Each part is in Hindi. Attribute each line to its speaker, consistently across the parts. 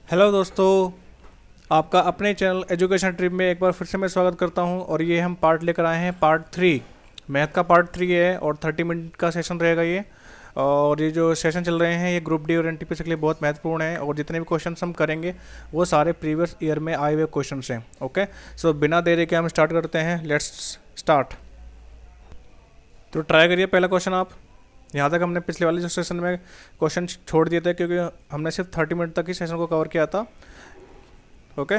Speaker 1: हेलो दोस्तों, आपका अपने चैनल एजुकेशन ट्रिप में एक बार फिर से मैं स्वागत करता हूं। और ये हम पार्ट लेकर आए हैं, पार्ट 3। मैथ का पार्ट 3 है और 30 मिनट का सेशन रहेगा ये। और ये जो सेशन चल रहे हैं ये ग्रुप डी और एनटीपीसी के लिए बहुत महत्वपूर्ण है। और जितने भी क्वेश्चन हम करेंगे वो सारे प्रीवियस ईयर में आए हुए क्वेश्चन हैं। ओके, सो बिना देरी के हम स्टार्ट करते हैं। Let's start. तो ट्राई करिए पहला क्वेश्चन आप। यहाँ तक हमने पिछले वाले जो सेशन में क्वेश्चन छोड़ दिए थे, क्योंकि हमने सिर्फ 30 मिनट तक ही सेशन को कवर किया था। ओके,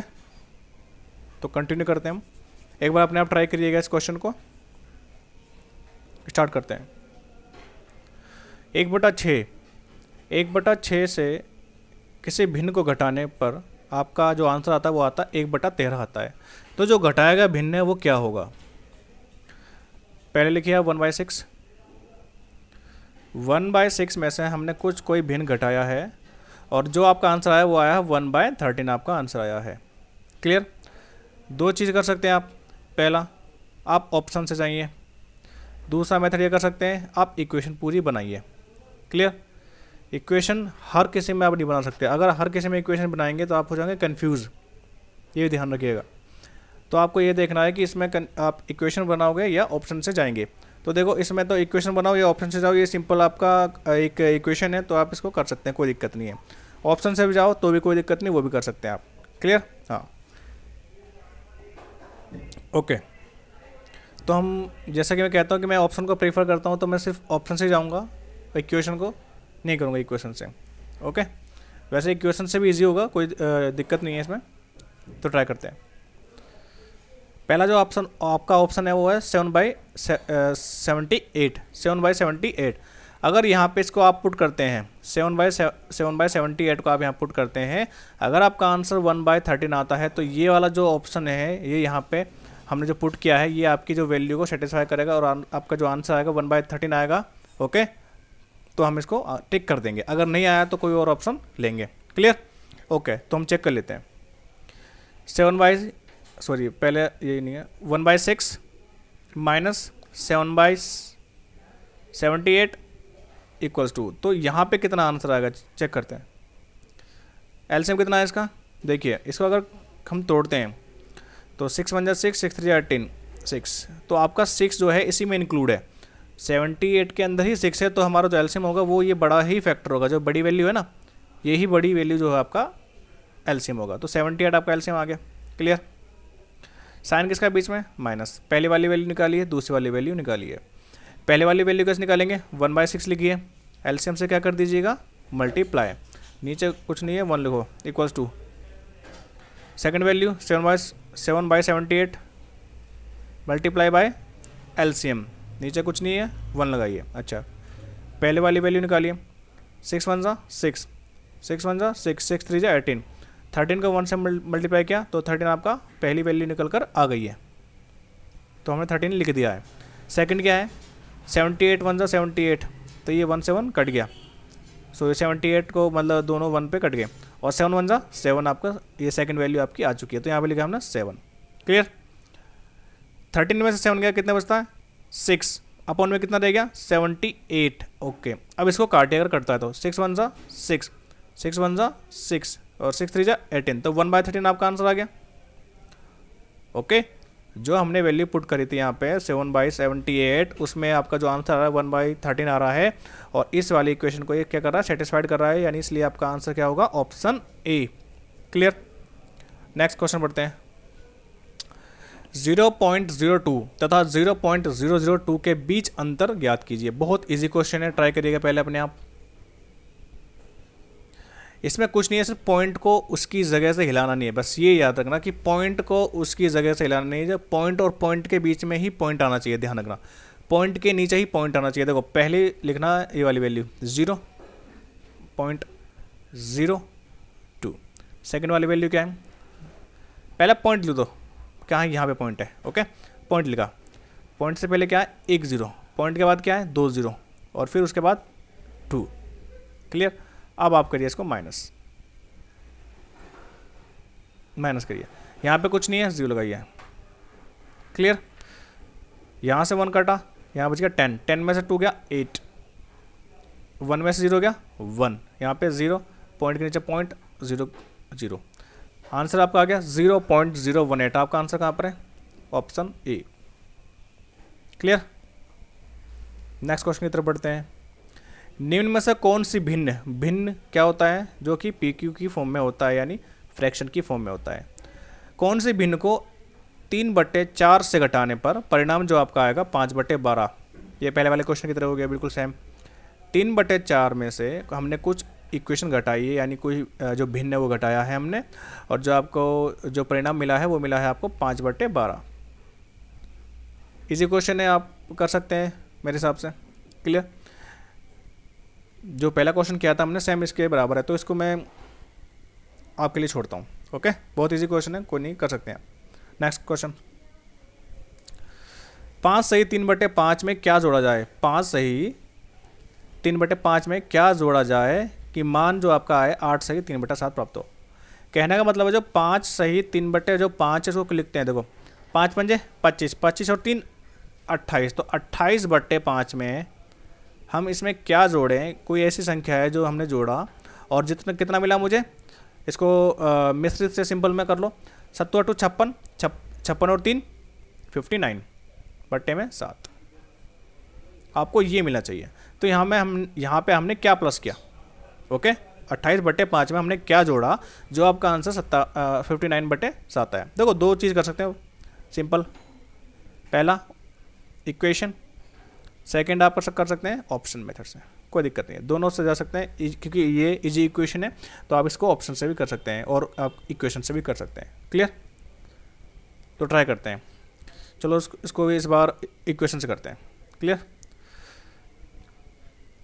Speaker 1: तो कंटिन्यू करते हैं हम। एक बार अपने आप ट्राई करिएगा इस क्वेश्चन को। स्टार्ट करते हैं। 1/6 1/6 से किसी भिन्न को घटाने पर आपका जो आंसर आता है वो आता है 1/13 आता है। तो जो घटाया गया भिन्न है वो क्या होगा? पहले लिखिए 1/6। 1/6 में से हमने कोई भिन्न घटाया है और जो आपका आंसर आया वो आया 1/13 आपका आंसर आया है। क्लियर? दो चीज़ कर सकते हैं आप। पहला, आप ऑप्शन से जाइए। दूसरा मेथड ये कर सकते हैं, आप इक्वेशन पूरी बनाइए। क्लियर? इक्वेशन हर किसी में आप नहीं बना सकते। अगर हर किसी में इक्वेशन बनाएंगे तो आप हो जाएंगे कंफ्यूज। ये ध्यान रखिएगा। तो आपको ये देखना है कि इसमें आप इक्वेशन बनाओगे या ऑप्शन से जाएंगे। तो देखो, इसमें तो इक्वेशन बनाओ या ऑप्शन से जाओ, ये सिंपल आपका एक इक्वेशन है, तो आप इसको कर सकते हैं, कोई दिक्कत नहीं है। ऑप्शन से भी जाओ तो भी कोई दिक्कत नहीं, वो भी कर सकते हैं आप। क्लियर? हाँ, ओके। तो हम, जैसा कि मैं कहता हूँ कि मैं ऑप्शन को प्रीफर करता हूँ, तो मैं सिर्फ ऑप्शन से जाऊँगा, इक्वेशन को नहीं करूँगा इक्वेशन से। ओके, वैसे इक्वेशन से भी ईजी होगा, कोई दिक्कत नहीं है इसमें। तो ट्राई करते हैं। पहला जो ऑप्शन आपका ऑप्शन है वो है 7/78। 7/78। अगर यहाँ पे इसको आप पुट करते हैं, 7/78 को आप यहाँ पुट करते हैं, अगर आपका आंसर 1/13 आता है तो ये वाला जो ऑप्शन है, ये यहाँ पे हमने जो पुट किया है, ये आपकी जो वैल्यू को सेटिस्फाई करेगा और आपका जो आंसर आएगा 1/13 आएगा। ओके, तो हम इसको टिक कर देंगे। अगर नहीं आया तो कोई और ऑप्शन लेंगे। क्लियर? ओके, तो हम चेक कर लेते हैं। पहले ये नहीं है, 1/6 माइनस 7/78 इक्वल्स टू, तो यहाँ पे कितना आंसर आएगा चेक करते हैं। एलसीएम कितना है इसका? देखिए, इसको अगर हम तोड़ते हैं तो 6 1 6, 6 3 18, 6। तो आपका 6 जो है इसी में इंक्लूड है, 78 के अंदर ही 6 है। तो हमारा जो एलसीएम होगा वो ये बड़ा ही फैक्टर होगा, जो बड़ी वैल्यू है ना, यही बड़ी वैल्यू जो है आपका एलसीएम होगा। तो 78 आपका एलसीएम आ गया। क्लियर? साइन किसका बीच में? माइनस। पहली वाली वैल्यू निकालिए, दूसरी वाली वैल्यू निकालिए। पहले वाली वैल्यू कैसे निकालेंगे? 1/6 लिखिए, एलसीएम से क्या कर दीजिएगा? मल्टीप्लाई। नीचे कुछ नहीं है, 1 लिखो, equals to second value 7/78 multiply by LCM. नीचे कुछ नहीं है, 1 लगाइए। अच्छा, पहले वाली वैल्यू निकालिए। 6 1 6, 6 1 6, 6 3 18, 13 को 1 से मल्टीप्लाई किया तो 13 आपका पहली वैल्यू निकल कर आ गई है, तो हमने 13 लिख दिया है। सेकंड क्या है? 78 1 78, तो ये 1 से 1 कट गया। सो ये 78 को मतलब दोनों 1 पे कट गए, और 7 1 7 आपका ये सेकंड वैल्यू आपकी आ चुकी है। तो यहाँ पे लिखा हमने 7। क्लियर? 13 में से 7 गया, कितना बचता है? 6 अपॉन में कितना रह गया? 78। ओके, अब इसको काटिए अगर कटता है तो 6 1 6, 6 1 6 और 6 3 18, तो 1/13 आपका आंसर आ गया। ओके, जो हमने वैल्यू पुट करी थी यहाँ पे 7/78, उसमें आपका जो आंसर आ रहा है 1/13 आ रहा है। और इस वाली इक्वेशन को ये क्या कर रहा है? सेटिस्फाइड कर रहा है, यानी इसलिए आपका आंसर क्या होगा? Option A. Clear? Next question पढ़ते हैं। 0.02 तथा 0.002 के बीच अंतर ज्ञात कीजिए। बहुत इजी क्वेश्चन है, ट्राई करिएगा पहले अपने आप। इसमें कुछ नहीं है, सिर्फ पॉइंट को उसकी जगह से हिलाना नहीं है। बस ये याद रखना कि पॉइंट को उसकी जगह से हिलाना नहीं है। जब पॉइंट और पॉइंट के बीच में ही पॉइंट आना चाहिए, ध्यान रखना। पॉइंट के नीचे ही पॉइंट आना चाहिए। देखो, पहले लिखना ये वाली वैल्यू 0.02। सेकंड वाली वैल्यू क्या है? पहले पॉइंट लिख दो, क्या है? यहाँ पे पॉइंट है। ओके, पॉइंट लिखा। पॉइंट से पहले क्या है? 1 0। पॉइंट के बाद क्या है? 2 0, और फिर उसके बाद 2। क्लियर? अब आप करिए इसको माइनस करिए। यहाँ पे कुछ नहीं है, 0 लगाइए। क्लियर? यहाँ से 1 कटा, यहाँ बच गया 10, 10 में से 2 गया 8, 1 में से 0 गया 1, यहाँ पे 0, पॉइंट के नीचे पॉइंट, 0 0। आंसर आपका आ गया 0.018। आपका आंसर कहाँ पर है? Option A. Clear. Next question की तरफ बढ़ते हैं। निम्न में से कौन सी भिन्न, भिन्न क्या होता है? जो कि पी क्यू की फॉर्म में होता है, यानी फ्रैक्शन की फॉर्म में होता है। कौन सी भिन्न को 3/4 से घटाने पर परिणाम जो आपका आएगा 5/12? ये पहले वाले क्वेश्चन की तरह हो गया, बिल्कुल सेम। 3/4 में से हमने कुछ इक्वेशन घटाई है, यानी कोई जो भिन्न है वो घटाया है हमने, और जो आपको जो परिणाम मिला है वो मिला है आपको 5/12। इजी क्वेश्चन है, आप कर सकते हैं मेरे हिसाब से। क्लियर। जो पहला क्वेश्चन किया था हमने सेम इसके बराबर है, तो इसको मैं आपके लिए छोड़ता हूँ। ओके, बहुत इजी क्वेश्चन है, कोई नहीं, कर सकते हैं। नेक्स्ट क्वेश्चन, 5 सही 3/5 में क्या जोड़ा जाए? 5 सही 3/5 में क्या जोड़ा जाए कि मान जो आपका आए 8 सही 3/7 प्राप्त हो? कहने का मतलब है जो 5 सही 3/5 है उसको लिखते हैं। देखो 5 पंजे 25, 25 और 3 28, तो 28/5 में हम इसमें क्या जोड़ें? कोई ऐसी संख्या है जो हमने जोड़ा और जितना कितना मिला मुझे, इसको मिश्रित से सिंपल में कर लो। 7 56, 56 और 3 59 बट्टे में 7, आपको ये मिलना चाहिए। तो यहाँ पे हमने क्या प्लस किया? ओके, 28/5 में हमने क्या जोड़ा जो आपका आंसर 59/7 है। देखो दो चीज़ कर सकते हो सिंपल, पहला इक्वेशन, सेकंड आप कर सकते हैं ऑप्शन मेथड से, कोई दिक्कत नहीं है, दोनों से जा सकते हैं क्योंकि ये इजी इक्वेशन है, तो आप इसको ऑप्शन से भी कर सकते हैं और आप इक्वेशन से भी कर सकते हैं। क्लियर। तो ट्राई करते हैं, चलो इसको भी इस बार इक्वेशन से करते हैं। क्लियर।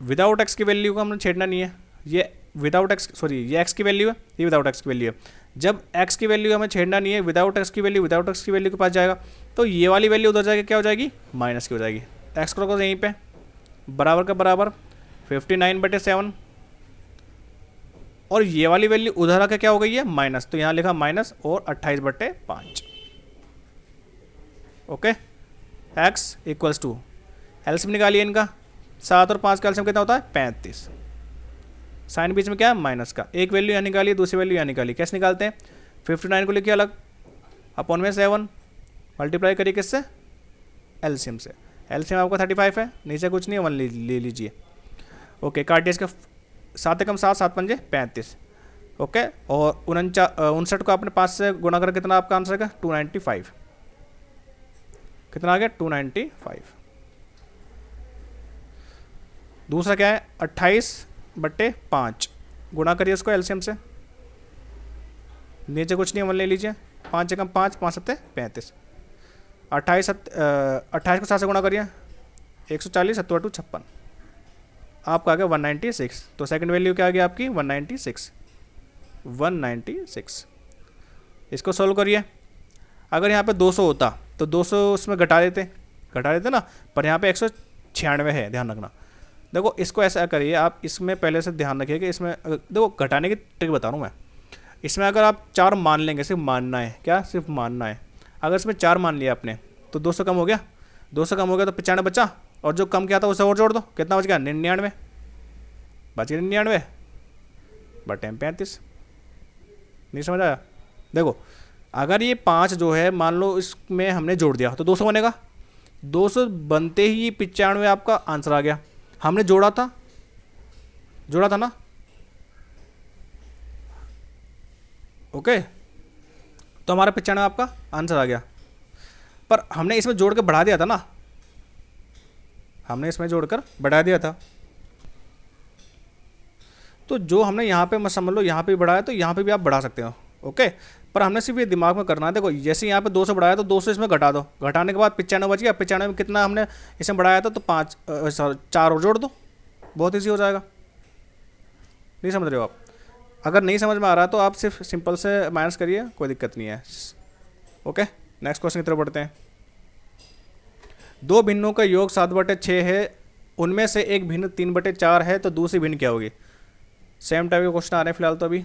Speaker 1: विदाउट एक्स की वैल्यू को हमने छेड़ना नहीं है, ये विदाउट एक्स, सॉरी ये एक्स की वैल्यू है, ये विदाउट एक्स की वैल्यू है। जब एक्स की वैल्यू हमें छेड़ना नहीं है, विदाउट एक्स की वैल्यू के पास जाएगा, तो ये वाली वैल्यू उधर जाएगी, क्या हो जाएगी? माइनस की हो जाएगी। एक्स को यहीं पे बराबर का बराबर 59/7, और ये वाली वैल्यू उधर आके क्या हो गई है? माइनस, तो यहाँ लिखा माइनस और 28/5। Okay, x equals to, LCM निकालिए इनका, 7 और 5 का एलसीएम कितना होता है? 35। साइन बीच में क्या है? माइनस का। एक वैल्यू यहाँ निकालिए, दूसरी वैल्यू यहाँ निकालिए। कैसे निकालते हैं? 59 को लिखिए अलग, अपॉन में 7 मल्टीप्लाई करिए किससे? एलसीएम से। एलसीएम आपका 35 है, नीचे कुछ नहीं है, 1 ले लीजिए। ओके, काटिए इसका, 7 एकम 7, 7 पंजे 35। ओके, और 59 को आपने 5 से गुणा कर कितना आपका आंसर का? 295। कितना आ गया? 295। दूसरा क्या है? 28/5, गुणा करिए इसको एलसीएम से, नीचे कुछ नहीं है, 1 ले लीजिए। 5 एकम 5, 5 7 35। 28 को 7 से गुणा करिए, 140, 7 2 56, आपका आ गया 196। तो सेकंड वैल्यू क्या आ गया आपकी? 196। इसको सॉल्व करिए। अगर यहाँ पे 200 होता तो 200 उसमें घटा देते ना, पर यहाँ पे 196 है, ध्यान रखना। देखो इसको ऐसा करिए आप, इसमें पहले से ध्यान रखिए कि इसमें देखो घटाने की ट्रिक बता रहा हूँ मैं। इसमें अगर आप 4 मान लेंगे, सिर्फ मानना है, क्या सिर्फ मानना है। अगर इसमें 4 मान लिया आपने तो 200 कम हो गया, 200 कम हो गया तो 95 बचा, और जो कम किया था उसे और जोड़ दो, कितना बच गया? 99 बच गया, 99 बटे 35। नहीं समझ आया? देखो अगर ये 5 जो है मान लो इसमें हमने जोड़ दिया तो 200 बनेगा, 200 बनते ही 95 आपका आंसर आ गया। हमने जोड़ा था ना, ओके, तो हमारा 95 आपका आंसर आ गया। पर हमने इसमें जोड़ के बढ़ा दिया था ना, हमने इसमें जोड़कर बढ़ा दिया था, तो जो हमने यहाँ पे, मैं समझ लो यहाँ पे भी बढ़ाया, तो यहाँ पे भी आप बढ़ा सकते हो। ओके, पर हमने सिर्फ ये दिमाग में करना है। देखो जैसे यहाँ पे 200 बढ़ाया तो 200 इसमें घटा दो, घटाने के बाद 95 बच गया। 95 में कितना हमने इसमें बढ़ाया था, तो 4 और जोड़ दो, बहुत ईजी हो जाएगा। नहीं समझ रहे हो आप? अगर नहीं समझ में आ रहा तो आप सिर्फ सिंपल से माइनस करिए, कोई दिक्कत नहीं है। ओके, नेक्स्ट क्वेश्चन की तरफ बढ़ते हैं। 2 भिन्नों का योग 7/6 है, उनमें से एक भिन्न 3/4 है, तो दूसरी भिन्न क्या होगी? सेम टाइप के क्वेश्चन आ रहे हैं फिलहाल तो, अभी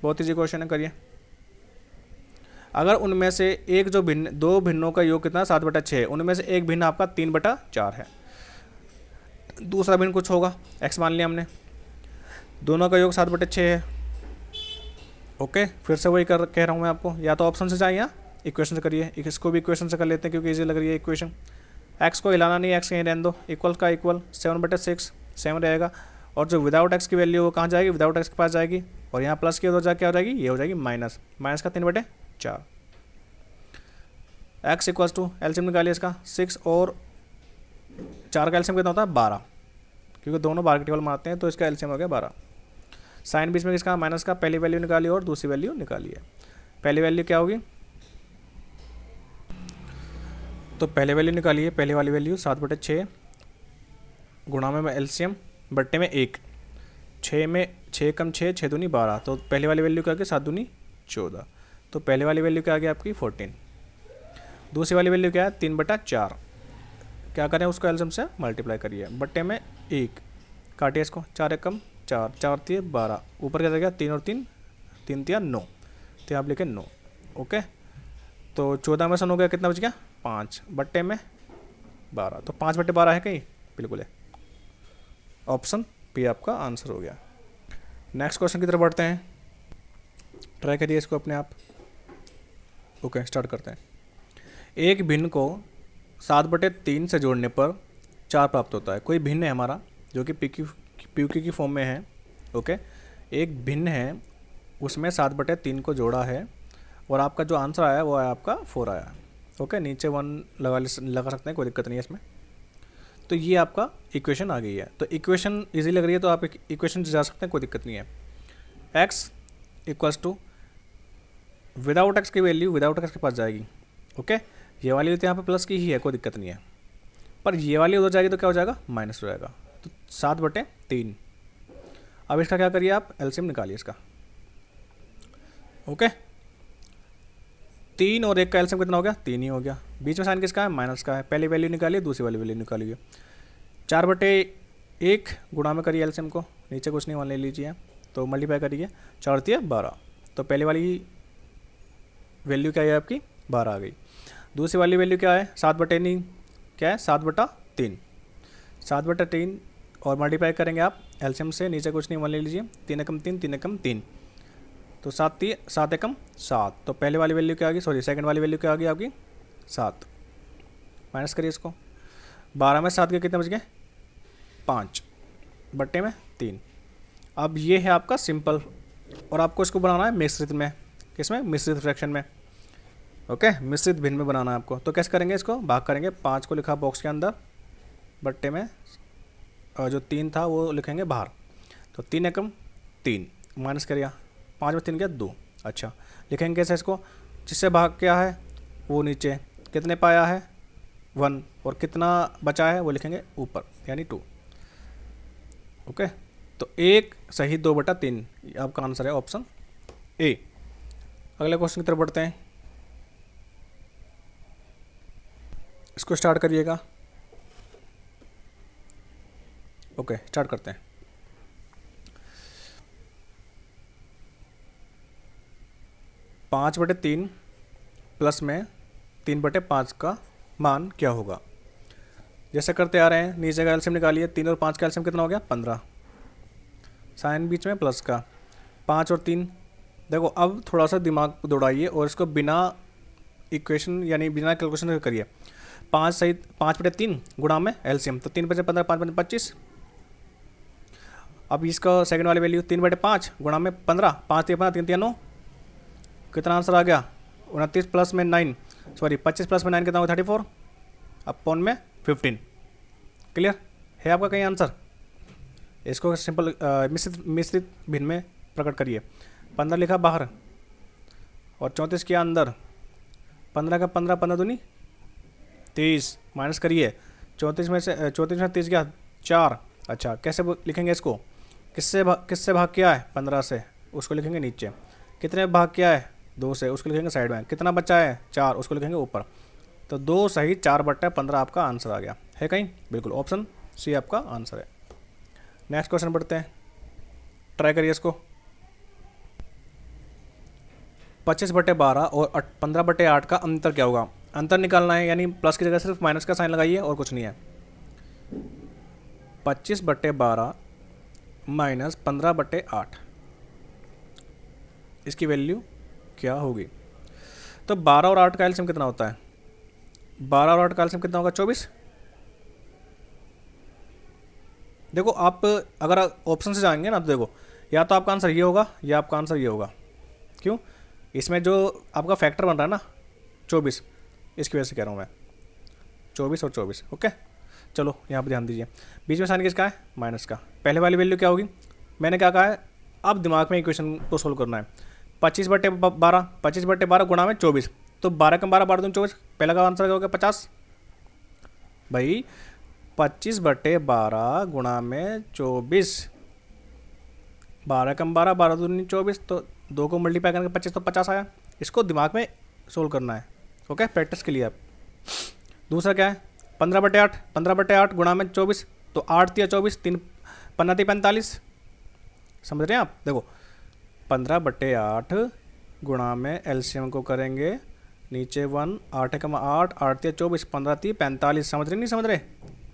Speaker 1: बहुत ईजी क्वेश्चन है, करिए। अगर उनमें से एक जो भिन्न, 2 भिन्नों का योग कितना? 7/6 है, उनमें से एक भिन्न आपका 3/4 है, दूसरा भिन्न कुछ होगा, x मान लिया हमने। दोनों का योग 7/6 है, ओके, फिर से वही कह रहा हूँ मैं आपको, या तो ऑप्शन से जाइए या इक्वेशन से करिए। इसको भी इक्वेशन से कर लेते हैं क्योंकि इजी लग रही है इक्वेशन। एक्स को हिलाना नहीं, एक्स कहीं रहने दो, इक्वल का इक्वल 7/6 7 रहेगा। और जो विदाउट एक्स की वैल्यू वो कहाँ जाएगी, विदाउट एक्स के पास जाएगी, और यहाँ प्लस की उधर क्या हो जाएगी, ये हो जाएगी माइनस, माइनस का 3/4। एक्स इक्वल्स टू एलसीएम निकालिए इसका, 6 और 4 का एलसीएम कितना होता है 12, क्योंकि दोनों बार के टेबल मारते हैं तो इसका एलसीएम हो गया 12। साइन बीच में किसका, माइनस का, पहली वैल्यू निकालिए और दूसरी वैल्यू निकालिए। पहली वैल्यू क्या होगी, तो पहले वैल्यू निकालिए, पहले वाली वैल्यू 7/6 गुणा में एलसीएम बट्टे में 1, 6 में 6 कम 6, 6 दूनी 12, तो पहले वाली वैल्यू क्या आ गई 7 दूनी 14, तो पहले वाली वैल्यू क्या आ गई आपकी 14। दूसरी वाली वैल्यू क्या है 3/4, क्या करें उसको एलसीएम से मल्टीप्लाई करिए, बट्टे में 1, काटिए इसको, 4 1 कम 4, 4 3 12, ऊपर क्या गया 3 और 3, 3 3 9, तो आप लिखे 9। ओके, तो 14 में सन हो गया, कितना बच गया 5 बट्टे में 12, तो 5/12 है कहीं, बिल्कुल है, ऑप्शन पी आपका आंसर हो गया। नेक्स्ट क्वेश्चन की तरफ बढ़ते हैं, ट्राई करिए इसको अपने आप। ओके, स्टार्ट करते हैं। एक भिन्न को 7/3 से जोड़ने पर 4 प्राप्त होता है। कोई भिन्न है हमारा जो कि PQ की फॉर्म में है। ओके, एक भिन्न है, उसमें 7/3 को जोड़ा है और आपका जो आंसर आया वो आया आपका 4 आया। ओके, नीचे 1 लगा सकते हैं, कोई दिक्कत नहीं है इसमें। तो ये आपका इक्वेशन आ गई है। तो इक्वेशन इजी लग रही है तो आप इक्वेशन से जा सकते हैं, कोई दिक्कत नहीं है। X equals to without x की वैल्यू विदाउट एक्स के पास जाएगी। ओके, ये वाली तो यहाँ पे प्लस की ही है, कोई दिक्कत नहीं है, पर ये वाली उधर जाएगी तो क्या हो जाएगा माइनस हो जाएगा। तो 7/3। अब इसका क्या करिए आप, एलसीएम निकालिए इसका। ओके, 3 और 1 का एलसीएम कितना हो गया 3 ही हो गया। बीच में साइन किसका है, माइनस का है। पहली वैल्यू निकालिए, दूसरी वाली वैल्यू निकालिए। 4/1 गुणा में करिए एलसीएम को, नीचे कुछ नहीं मान ले लीजिए, तो मल्टीप्लाई करिए, 4 3 12, तो पहली वाली वैल्यू क्या है आपकी 12 आ गई। दूसरी वाली वैल्यू क्या है 7/3, क्या है 7/3, 7/3 और मल्टीप्लाई करेंगे आप एलसीएम से, नीचे कुछ नहीं मान ले लीजिए, 3 एकम 3, 3 एकम 3, तो 7 एकम 7, तो पहले वाली वैल्यू क्या आ गई, सॉरी सेकंड वाली वैल्यू क्या आ गई आपकी 7। माइनस करिए इसको, 12 में 7 के कितने बच गए 5 बट्टे में 3। अब ये है आपका सिंपल, और आपको इसको बनाना है मिश्रित में, किसमें, मिश्रित फ्रैक्शन में। ओके, मिश्रित भिन्न में बनाना है आपको। तो कैसे करेंगे, इसको भाग करेंगे, 5 को लिखा बॉक्स के अंदर, बट्टे में और जो 3 था वो लिखेंगे बाहर, तो 3 एकम 3, माइनस करिए, 5 में 3 गया 2। अच्छा, लिखेंगे कैसे इसको, जिससे भाग क्या है वो नीचे, कितने पाया है 1, और कितना बचा है वो लिखेंगे ऊपर, यानी 2। ओके, तो 1 सही 2/3 आपका आंसर है ऑप्शन ए। अगले क्वेश्चन की तरफ बढ़ते हैं, इसको स्टार्ट करिएगा। ओके, स्टार्ट करते हैं। 5/3 प्लस में 3/5 का मान क्या होगा। जैसे करते आ रहे हैं, नीचे का एलसीएम निकालिए, 3 और 5 का एलसीएम कितना हो गया 15, साइन बीच में प्लस का, 5 और 3, देखो अब थोड़ा सा दिमाग दौड़ाइए और इसको बिना इक्वेशन यानी बिना कैलकुलेशन करिए। 5 सही 5/3 गुणा में एलसीएम, तो 3 5 15, 5 5 25। अब इसका सेकंड वाली वैल्यू 3/5 गुणा में 15, 5 3 15, 3 3 9, कितना आंसर आ गया 29 प्लस में 9, सॉरी 25 प्लस में 9 कितना होगा 34, अपॉन में 15। क्लियर है आपका कहीं आंसर। इसको सिंपल मिश्रित भिन्न में प्रकट करिए। 15 लिखा बाहर और 34 किया अंदर, 15 का 15, 15 दूनी 30, माइनस करिए, 34 में 30 गया 4। अच्छा, कैसे लिखेंगे इसको, किससे भाग किया है 15 से, उसको लिखेंगे नीचे, कितने भाग किया है 2 से, उसको लिखेंगे साइड में, कितना बचा है 4, उसको लिखेंगे ऊपर। तो 2 सही 4/15 आपका आंसर आ गया है कहीं, बिल्कुल ऑप्शन सी आपका आंसर है। नेक्स्ट क्वेश्चन बढ़ते हैं, ट्राई करिए इसको। 25/12 और 15/8 का अंतर क्या होगा। अंतर निकालना है, यानी प्लस की जगह सिर्फ माइनस का साइन लगाइए और कुछ नहीं है। 25/12 माइनस 15/8, इसकी वैल्यू क्या होगी। तो 12 और 8 का एलसीएम कितना होता है, 12 और 8 का एलसीएम कितना होगा 24। देखो आप अगर ऑप्शन से जाएंगे ना तो देखो या तो आपका आंसर ये होगा या आपका आंसर ये होगा। क्यों, इसमें जो आपका फैक्टर बन रहा है ना 24, इसकी वजह से कह रहा हूँ मैं 24 और 24। ओके चलो यहाँ पर ध्यान दीजिए, बीच में साइन किसका है, माइनस का। पहले वाली वैल्यू क्या होगी, मैंने क्या कहा है, अब दिमाग में इक्वेशन को सोल्व करना है। 25/12, 25/12 गुणा में 24, तो 12 कम 12 12 दूँ 24, पहला का आंसर क्या होगा 50। भाई 25/12 गुणा में 24, 12 कम 12 12 दूनी 24, तो 2 को मल्टीप्लाई करके 25 तो 50 आया। इसको दिमाग में सोल्व करना है। ओके प्रैक्टिस के लिए आप। दूसरा क्या है 15/8, 15/8 गुणा में 24, तो 8 तिया 24, 3 15 × 45। समझ रहे हैं आप, देखो 15/8 गुणा में एलसीएम को करेंगे नीचे 1, 8 कम 8, 8 तिया 24, 15 × 45। समझ रहे नहीं समझ रहे,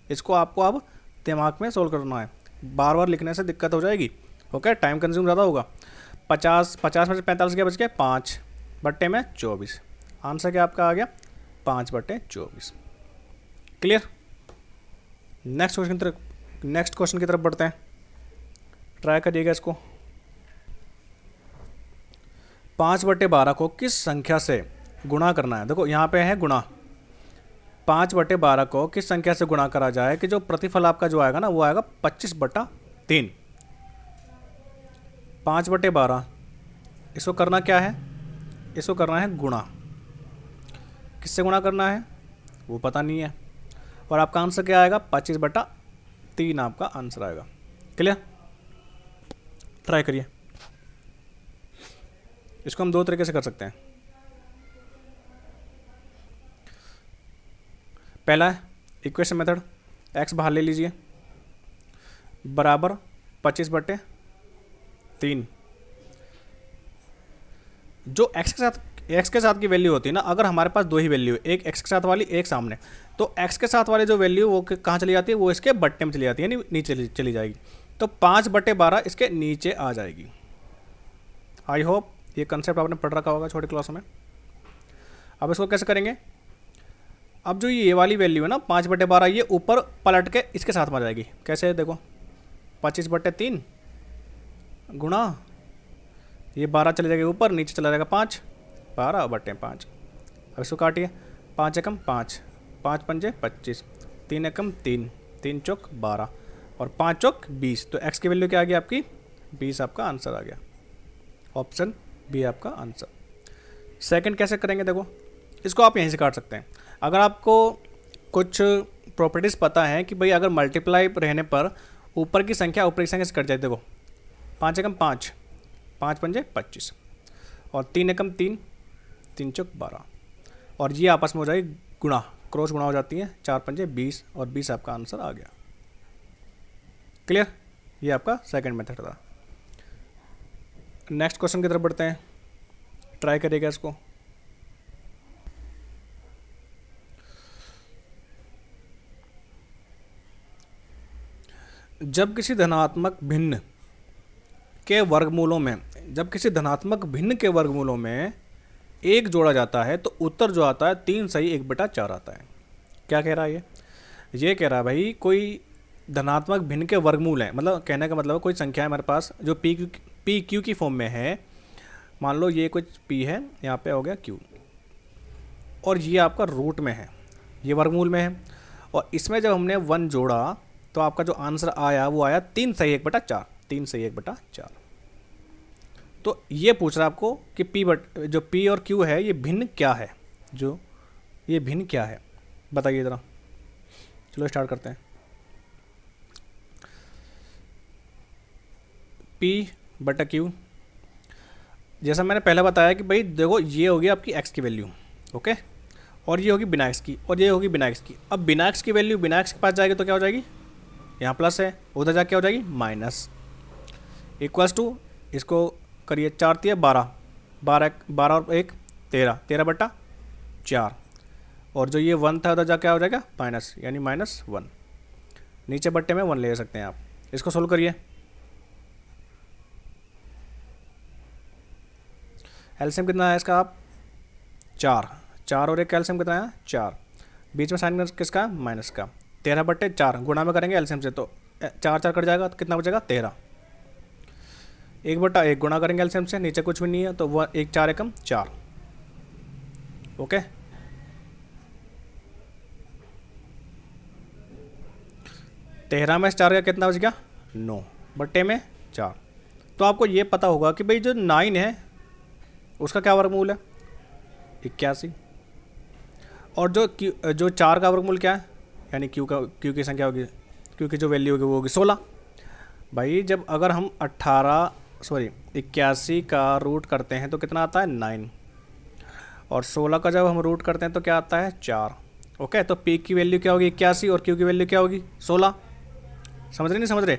Speaker 1: इसको आपको अब दिमाग में सोल्व करना है, बार बार लिखने से दिक्कत हो जाएगी। ओके टाइम कंज्यूम ज़्यादा होगा। 50 में से 45 क्या बच गया 5/24। आंसर क्या आपका आ गया 5/24। क्लियर। नेक्स्ट क्वेश्चन की तरफ बढ़ते हैं, ट्राई करिएगा इसको। 5/12 को किस संख्या से गुणा करना है। देखो यहाँ पे है गुणा, 5/12 को किस संख्या से गुणा करा जाए कि जो प्रतिफल आपका जो आएगा ना वो आएगा 25/3। 5/12 इसको करना क्या है, इसको करना है गुणा। किससे गुणा करना है वो पता नहीं है, और आपका आंसर क्या आएगा 25/3 आपका आंसर आएगा। क्लियर, ट्राई करिए। इसको हम दो तरीके से कर सकते हैं। पहला है इक्वेशन मेथड, x बाहर ले लीजिए बराबर 25/3। जो x के साथ की वैल्यू होती है ना, अगर हमारे पास दो ही वैल्यू है, एक x के साथ वाली एक सामने, तो x के साथ वाली जो वैल्यू वो कहाँ चली जाती है, वो इसके बट्टे में चली जाती है, यानी नीचे चली जाएगी। तो 5/12 इसके नीचे आ जाएगी। आई होप ये कंसेप्ट आपने पढ़ रखा होगा छोटी क्लासों में। अब इसको कैसे करेंगे, अब जो ये वाली वैल्यू है ना 5/12, ये ऊपर पलट के इसके साथ में आ जाएगी। कैसे, देखो 25/3 गुणा ये 12 चले जाएगा ऊपर, नीचे चला जाएगा 5, 12/5। अब इसको काटिए, 5 एकम 5, 5 पंजे 25, 3 एकम 3, 3 चौक 12 और 5 चौक 20। तो x की वैल्यू क्या आ गई आपकी 20, आपका आंसर आ गया। ऑप्शन बी आपका आंसर। सेकंड कैसे करेंगे, देखो इसको आप यहीं से काट सकते हैं। अगर आपको कुछ प्रॉपर्टीज़ पता है कि भाई अगर मल्टीप्लाई रहने पर ऊपर की संख्या ऊपर की संख्या से कट जाए, देखो 5 एकम 5, 5 पंजे 25 और 3 एकम 3, 3 चौक 12 और ये आपस में हो जाएगी गुणा, क्रॉस गुणा हो जाती है, 4 पंजे 20 और 20 आपका आंसर आ गया। क्लियर, ये आपका सेकंड मेथड था। नेक्स्ट क्वेश्चन की तरफ बढ़ते हैं, ट्राई करिएगा इसको। जब किसी धनात्मक भिन्न के वर्गमूलों में एक जोड़ा जाता है तो उत्तर जो आता है 3 सही 1/4 आता है। क्या कह रहा है ये कह रहा है भाई कोई धनात्मक भिन्न के वर्गमूल है, मतलब कहने का मतलब कोई संख्या है हमारे पास जो पी क्यू की फॉर्म में है। मान लो ये कुछ पी है, यहाँ पे हो गया क्यू, और ये आपका रूट में है, ये वर्गमूल में है, और इसमें जब हमने 1 जोड़ा तो आपका जो आंसर आया वो आया 3 सही 1/4, 3 सही 1/4। तो ये पूछ रहा है आपको कि जो पी और क्यू है ये भिन्न क्या है, जो ये भिन्न क्या है बताइए ज़रा। चलो स्टार्ट करते हैं। P/Q, जैसा मैंने पहले बताया कि भाई देखो ये होगी आपकी x की वैल्यू, ओके, और ये होगी बिना x की, और ये होगी बिना x की। अब बिना x की वैल्यू बिना x के पास जाएगी तो क्या हो जाएगी, यहाँ प्लस है, उधर जाके क्या हो जाएगी माइनस, इक्वल्स टू इसको करिए 4 तिया 12, 12 और 1 13, 13/4, और जो ये 1 था उधर जाके क्या हो जाएगा माइनस, यानी -1। नीचे बट्टे में 1 ले सकते हैं आप। इसको सोल्व करिए, एलसीएम कितना है इसका आप 4, 4 और 1 का एलसीएम कितना है 4, बीच में साइन किसका माइनस का, 13/4 गुणा में करेंगे एलसीएम से तो 4 4 कट जाएगा तो कितना बचेगा 13, 1/1 गुणा करेंगे एलसीएम से, नीचे कुछ भी नहीं है तो वह 1 4 एकम 4। ओके, तेरह में 4 का कितना बच गया 9/4। तो आपको ये पता होगा कि भाई जो 9 है उसका क्या वर्गमूल है 81, और जो 4 का वर्गमूल क्या है, यानी क्यू की संख्या होगी, क्यू की जो वैल्यू होगी वो होगी 16। भाई जब अगर हम 81 का रूट करते हैं तो कितना आता है 9, और 16 का जब हम रूट करते हैं तो क्या आता है 4। ओके, तो पी की वैल्यू क्या होगी 81 और क्यू की वैल्यू क्या होगी 16। समझ रहे नहीं समझ रहे?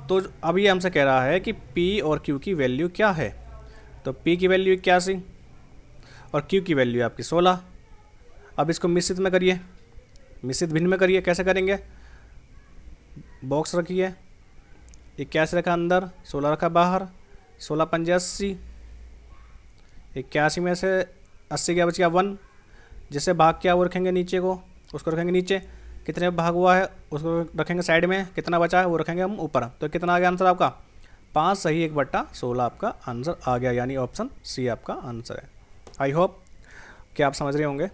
Speaker 1: तो अब ये हमसे कह रहा है कि पी और क्यू की वैल्यू क्या है, तो पी की वैल्यू 81 और क्यू की वैल्यू आपकी 16। अब इसको मिश्रित में करिए, मिश्रित भिन्न में करिए। कैसे करेंगे, बॉक्स रखिए, 81 रखा अंदर, 16 रखा बाहर, 16 पंजे 80, 81 में से 80 क्या बच गया 1, जिससे भाग किया वो रखेंगे नीचे को, उसको रखेंगे नीचे, कितने भाग हुआ है उसको रखेंगे साइड में, कितना बचा है वो रखेंगे हम ऊपर। तो कितना आ गया आंसर आपका 5 सही 1/16 आपका आंसर आ गया, यानी ऑप्शन सी आपका आंसर है। आई होप कि आप समझ रहे होंगे।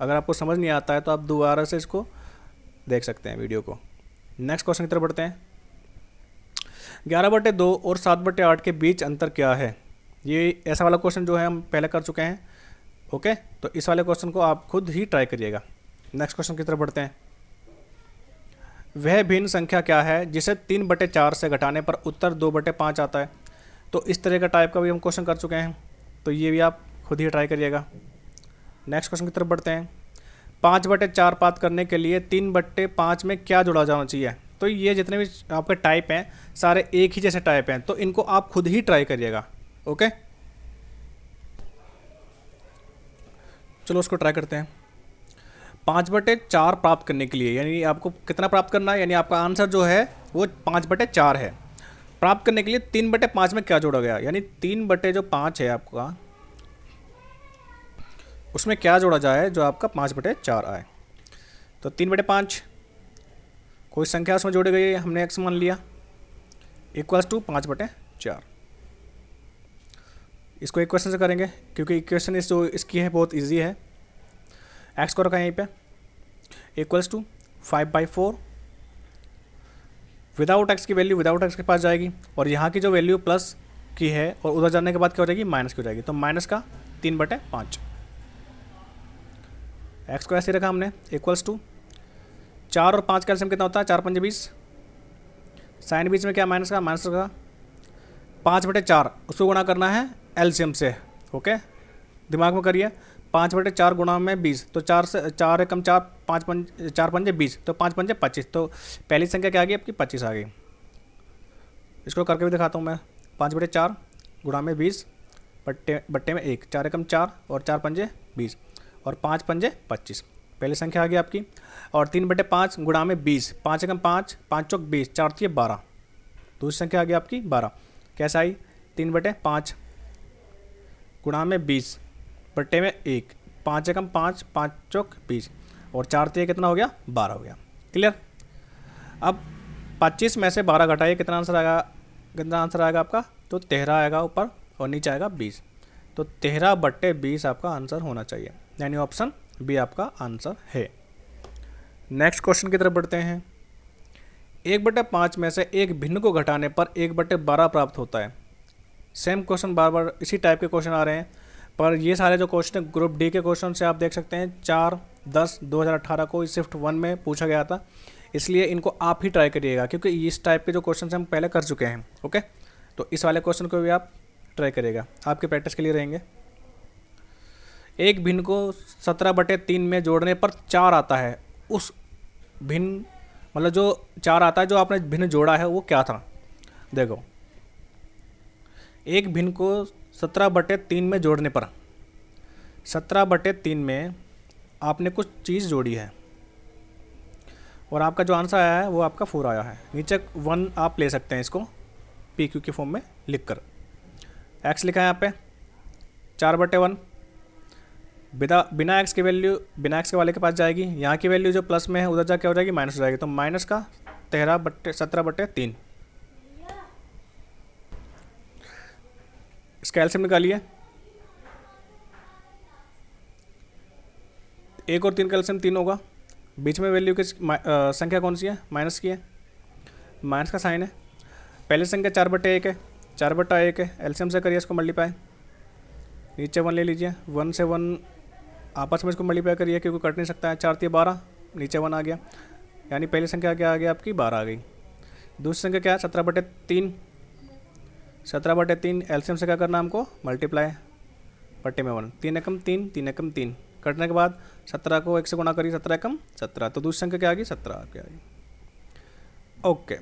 Speaker 1: अगर आपको समझ नहीं आता है तो आप दोबारा से इसको देख सकते हैं वीडियो को। नेक्स्ट क्वेश्चन की तरफ बढ़ते हैं। 11/2 और 7/8 के बीच अंतर क्या है। ये ऐसा वाला क्वेश्चन जो है हम पहले कर चुके हैं। ओके, तो इस वाले क्वेश्चन को आप खुद ही ट्राई करिएगा। नेक्स्ट क्वेश्चन की तरफ बढ़ते हैं। वह भिन्न संख्या क्या है जिसे 3/4 से घटाने पर उत्तर 2/5 आता है। तो इस तरह का टाइप का भी हम क्वेश्चन कर चुके हैं, तो ये भी आप खुद ही ट्राई करिएगा। नेक्स्ट क्वेश्चन की तरफ बढ़ते हैं। 5/4 प्राप्त करने के लिए 3/5 में क्या जोड़ा जाना चाहिए। तो ये जितने भी आपके टाइप हैं सारे एक ही जैसे टाइप हैं, तो इनको आप खुद ही ट्राई करिएगा। ओके, चलो उसको ट्राई करते हैं। 5/4 प्राप्त करने के लिए, यानी आपको कितना प्राप्त करना है, यानी आपका आंसर जो है वो 5/4 है। प्राप्त करने के लिए 3/5 में क्या जोड़ा गया, यानी 3/5 है आपका, उसमें क्या जोड़ा जाए जो आपका 5/4 आए। तो 3/5 कोई संख्या उसमें जोड़ी गई है, हमने एक्स मान लिया, इक्वल्स टू 5/4। इसको इक्वेशन से करेंगे क्योंकि इक्वेशन जो इसकी है बहुत इजी है। एक्स को रखा है यहीं पे, इक्वल्स टू 5/4। विदाउट एक्स की वैल्यू विदाउट एक्स के पास जाएगी, और यहाँ की जो वैल्यू प्लस की है और उधर जाने के बाद क्या हो जाएगी माइनस की हो जाएगी, तो माइनस का 3/5। एक्स को ऐसे रखा हमने, इक्वल्स टू 4 और 5 का एलसीएम कितना होता है 4 पंजे 20, साइन बीच में क्या माइनस का रखा 5/4, उसको गुणा करना है एलसीएम से। ओके, दिमाग में करिए, 5/4 गुणा में 20, तो 4 से 4 एकम 4, 4 पंजे 20, तो 5 पंजे 25, तो पहली संख्या क्या आ गई आपकी 25 आ गई। इसको करके भी दिखाता हूँ मैं। 5/4 गुणा में 20 बट्टे में 1, 4 एकम 4 और 4 पंजे 20 और 5 पंजे 25, पहली संख्या आ गई आपकी। और 3/5 गुणा में 20, 5 एकम 5, 5 चौक 20, 4 3 12, दूसरी संख्या आ गई आपकी 12। कैसे आई 3/5 गुणा में 20 बट्टे में 1, 5 एकम 5, 5 चौक 20 और 4 3 कितना हो गया 12 हो गया। क्लियर। अब 25 में से 12 घटाइए, कितना आंसर आएगा आपका, तो 13 आएगा ऊपर और नीचे आएगा 20, तो 13/20 आपका आंसर होना चाहिए, यानी ऑप्शन बी आपका आंसर है। नेक्स्ट क्वेश्चन की तरफ बढ़ते हैं। 1/5 में से एक भिन्न को घटाने पर 1/12 प्राप्त होता है। सेम क्वेश्चन बार बार इसी टाइप के क्वेश्चन आ रहे हैं, पर ये सारे जो क्वेश्चन ग्रुप डी के क्वेश्चन से आप देख सकते हैं 4/10/2018 को शिफ्ट 1 में पूछा गया था, इसलिए इनको आप ही ट्राई करिएगा क्योंकि इस टाइप के जो क्वेश्चन हम पहले कर चुके हैं। ओके, तो इस वाले क्वेश्चन को भी आप ट्राई करिएगा, आपके प्रैक्टिस के लिए रहेंगे। एक भिन्न को 17/3 में जोड़ने पर 4 आता है, उस भिन्न मतलब जो 4 आता है जो आपने भिन्न जोड़ा है वो क्या था। देखो, एक भिन्न को 17/3 में जोड़ने पर 17/3 में आपने कुछ चीज़ जोड़ी है और आपका जो आंसर आया है वो आपका 4 आया है। नीचे 1 आप ले सकते हैं इसको PQ के फॉर्म में लिखकर। एक्स लिखा है यहाँ पे, 4/1, बिना एक्स के वैल्यू बिना एक्स के वाले के पास जाएगी, यहाँ की वैल्यू जो प्लस में है उधर जा क्या हो जाएगी, माइनस हो जाएगी, तो माइनस का 17/3। इसका एलसीएम निकालिए। 1 और 3 का एलसीएम 3 होगा। बीच में वैल्यू की संख्या कौन सी है, माइनस की है, माइनस का साइन है। पहली संख्या 4/1 है, 4/1 है, एलसीएम से करिए इसको मल्टीप्लाई। नीचे 1 ले लीजिए, 1 से 1 आपस में इसको मल्टीप्लाई करिए क्योंकि कट नहीं सकता है। 4 3 12, नीचे 1 आ गया, यानी पहली संख्या क्या आ गया आपकी, 12 आ गई। दूसरी संख्या क्या है, 17/3, 17/3 एलसीएम से क्या करना है हमको, मल्टीप्लाई बट्टे में 1, 3 एकम 3, 3 एकम 3 कटने के बाद 17 को 1 से गुणा करिए, 17 एकम 17, तो दूसरी संख्या क्या आ गई, 17 आ गई। ओके,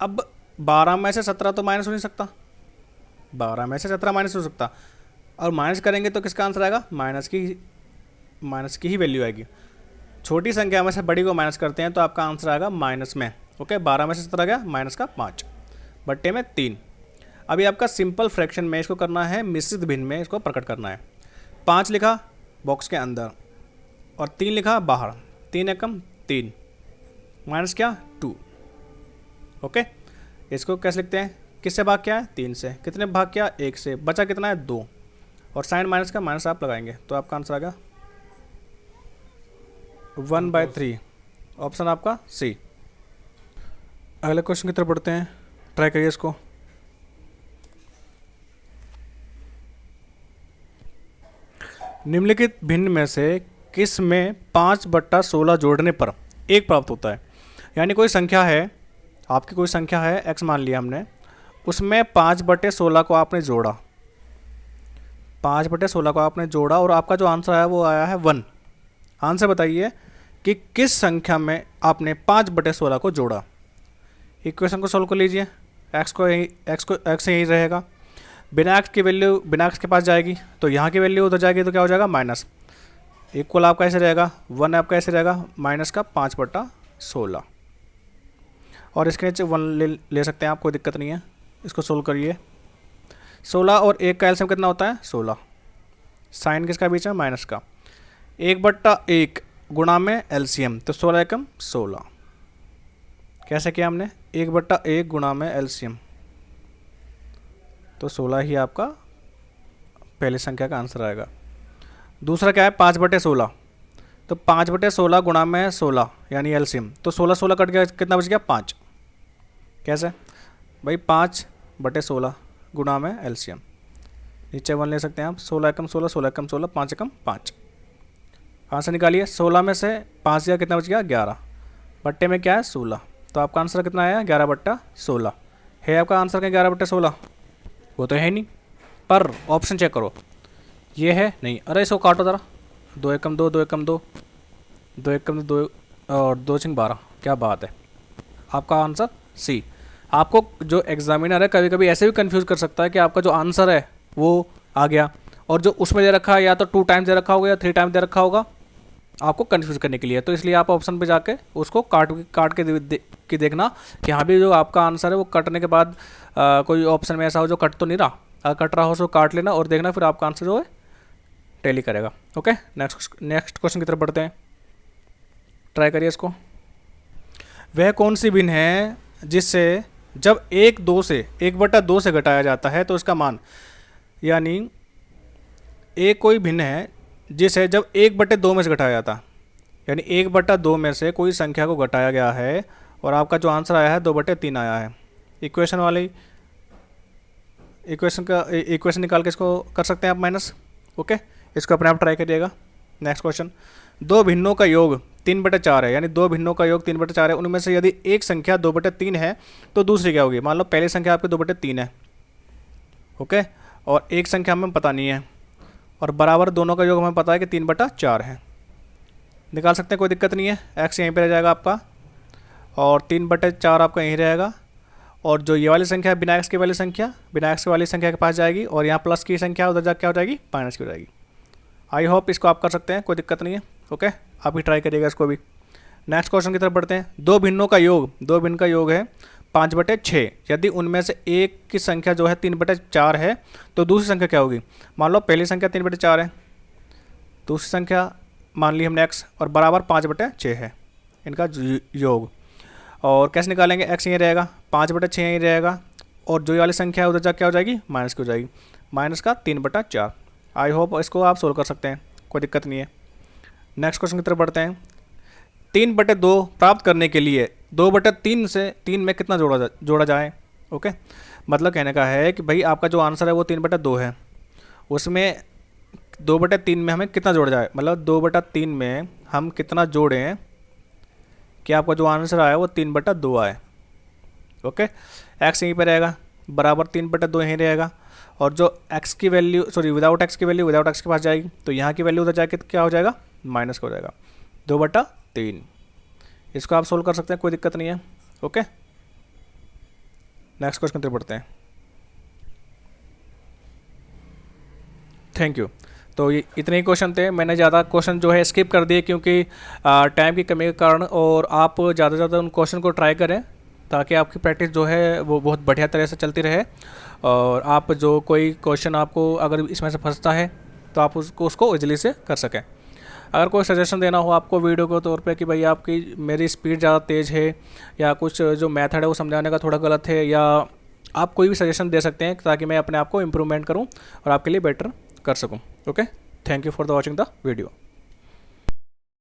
Speaker 1: अब 12 में से 17 तो माइनस हो नहीं सकता, 12 में से 17 माइनस हो सकता, और माइनस करेंगे तो किसका आंसर आएगा, माइनस की ही वैल्यू आएगी। छोटी संख्या में से बड़ी को माइनस करते हैं तो आपका आंसर आएगा माइनस में। ओके, 12 में से 17 गया, माइनस का 5 बट्टे में 3। अभी आपका सिंपल फ्रैक्शन में इसको करना है, मिश्रित भिन्न में इसको प्रकट करना है। 5 लिखा बॉक्स के अंदर और 3 लिखा बाहर, 3 एकम 3, माइनस क्या 2। ओके, इसको कैसे लिखते हैं, किससे भाग क्या है, 3 से, कितने भाग क्या, 1 से, बचा कितना है 2, और साइन माइनस का माइनस आप लगाएंगे तो आपका आंसर आ गया 1/3, ऑप्शन आपका सी। अगले क्वेश्चन की तरफ बढ़ते हैं, ट्राई करिए इसको। निम्नलिखित भिन्न में से किस में 5/16 जोड़ने पर 1 प्राप्त होता है। यानी कोई संख्या है, आपकी कोई संख्या है x मान लिया हमने, उसमें 5/16 को आपने जोड़ा, 5/16 को आपने जोड़ा और आपका जो आंसर आया वो आया है 1। आंसर बताइए कि किस संख्या में आपने 5/16 को जोड़ा। इक्वेशन को सॉल्व कर लीजिए, x यही रहेगा, बिना x की वैल्यू बिना x के पास जाएगी तो यहाँ की वैल्यू उधर जाएगी तो क्या हो जाएगा, माइनस। इक्वल आपका ऐसे रहेगा, 1 आपका ऐसे रहेगा, माइनस का 5/16, और इसके नीचे 1 ले सकते हैं आप, कोई दिक्कत नहीं है। इसको सोल्व करिए। 16 और 1 का एलसीएम कितना होता है, 16, साइन किसका बीच में, माइनस का, 1/1 गुणा में एलसीएम, तो 16 एकम 16। कैसे किया हमने, 1/1 गुणा में एलसीएम, तो 16 ही आपका पहली संख्या का आंसर आएगा। दूसरा क्या है, 5/16, तो 5/16 गुणा में 16 यानी एलसीएम, तो 16 कट गया, कितना बच गया, 5। कैसे भाई, 5/16 गुणा में एलसीएम, नीचे 1 ले सकते हैं आप, 16 एकम 16, 16 एकम 16, 5 एकम 5। आंसर निकालिए, 16 में से 5 गया, कितना बच गया, 11, बट्टे में क्या है 16, तो आपका आंसर कितना आया, 11/16 है आपका आंसर क्या, 11/16, वो तो है नहीं, पर ऑप्शन चेक करो, ये है नहीं, अरे इसको काटो ज़रा, 2 एकम 2, 2 एकम 2, 2 एकम 2 और 2 6 12, क्या बात है, आपका आंसर सी। आपको जो एग्जामिनर है कभी कभी ऐसे भी कंफ्यूज कर सकता है कि आपका जो आंसर है वो आ गया और जो उसमें दे रखा है या तो 2 टाइम्स दे रखा होगा या 3 टाइम्स दे रखा होगा, आपको कंफ्यूज करने के लिए। तो इसलिए आप ऑप्शन पे जाके उसको काट के देखना कि हाँ भी जो आपका आंसर है वो कटने के बाद कोई ऑप्शन में ऐसा हो जो कट तो नहीं रहा, अगर कट रहा हो तो काट लेना और देखना, फिर आपका आंसर जो है टैली करेगा। ओके, नेक्स्ट क्वेश्चन की तरफ बढ़ते हैं, ट्राई करिए इसको। वह कौन सी भिन्न है जिससे जब 1/2 से घटाया जाता है तो इसका मान, यानी एक कोई भिन्न है जिसे जब 1/2 में से घटाया जाता है, यानी 1/2 में से कोई संख्या को घटाया गया है और आपका जो आंसर आया है 2/3 आया है। इक्वेशन निकाल के इसको कर सकते हैं आप माइनस। ओके, इसको अपने आप ट्राई करिएगा। नेक्स्ट क्वेश्चन, 2 भिन्नों का योग 3/4 है, यानी 2 भिन्नों का योग 3/4 है, उनमें से यदि एक संख्या 2/3 है तो दूसरी क्या होगी। मान लो पहली संख्या आपकी 2/3 है, ओके, और एक संख्या हमें पता नहीं है, और बराबर दोनों का योग हमें पता है कि 3/4 है। निकाल सकते हैं, कोई दिक्कत नहीं है। एक्स यहीं पे रह जाएगा आपका और 3/4 आपका यहीं रहेगा, और जो ये वाली संख्या है बिना एक्स की वाली संख्या के पास जाएगी, और यहाँ प्लस की संख्या उधर जा क्या हो जाएगी, माइनस की हो जाएगी। आई होप इसको आप कर सकते हैं, कोई दिक्कत नहीं है। ओके, आप ही ट्राई करिएगा इसको भी। नेक्स्ट क्वेश्चन की तरफ बढ़ते हैं। 2 भिन्नों का योग है 5/6। यदि उनमें से एक की संख्या जो है 3/4 है तो दूसरी संख्या क्या होगी? मान लो पहली संख्या 3/4 है, दूसरी संख्या मान ली हमने x और बराबर 5/6 है, इनका योग। और कैसे निकालेंगे? x यहीं रहेगा, 5/6 यहीं रहेगा, और जो ये वाली संख्या है उधर जा क्या हो जाएगी? माइनस की हो जाएगी, माइनस का 3/4। आई होप इसको आप सोल्व कर सकते हैं, कोई दिक्कत नहीं है। नेक्स्ट क्वेश्चन की तरफ बढ़ते हैं। 3/2 प्राप्त करने के लिए 2/3 से 3 में कितना जोड़ा जाए? ओके, मतलब कहने का है कि भाई आपका जो आंसर है वो 3/2 है, उसमें 2/3 में हमें कितना जोड़ा जाए, मतलब 2/3 में हम कितना जोड़ें कि आपका जो आंसर आया वो 3/2 आए। ओके, एक्स यहीं पर रहेगा, बराबर 3/2 यहीं रहेगा, और जो x की वैल्यू सॉरी विदाउट x की वैल्यू विदाउट x के पास जाएगी, तो यहाँ की वैल्यू उधर जाके क्या हो जाएगा? माइनस का हो जाएगा, 2/3। इसको आप सोल्व कर सकते हैं, कोई दिक्कत नहीं है। ओके, नेक्स्ट क्वेश्चन की तरफ बढ़ते हैं। Thank you. तो ये इतने ही क्वेश्चन थे, मैंने ज़्यादा क्वेश्चन जो है स्किप कर दिए क्योंकि टाइम की कमी के कारण, और आप ज़्यादा से ज़्यादा उन क्वेश्चन को ट्राई करें ताकि आपकी प्रैक्टिस जो है वो बहुत बढ़िया तरह से चलती रहे। और आप जो कोई क्वेश्चन आपको अगर इसमें से फंसता है तो आप उसको इजीली से कर सकें। अगर कोई सजेशन देना हो आपको वीडियो के तौर पे कि भाई आपकी मेरी स्पीड ज़्यादा तेज़ है, या कुछ जो मेथड है वो समझाने का थोड़ा गलत है, या आप कोई भी सजेशन दे सकते हैं ताकि मैं अपने आप को इम्प्रूवमेंट करूँ और आपके लिए बेटर कर सकूँ। Okay, thank you for the watching the video.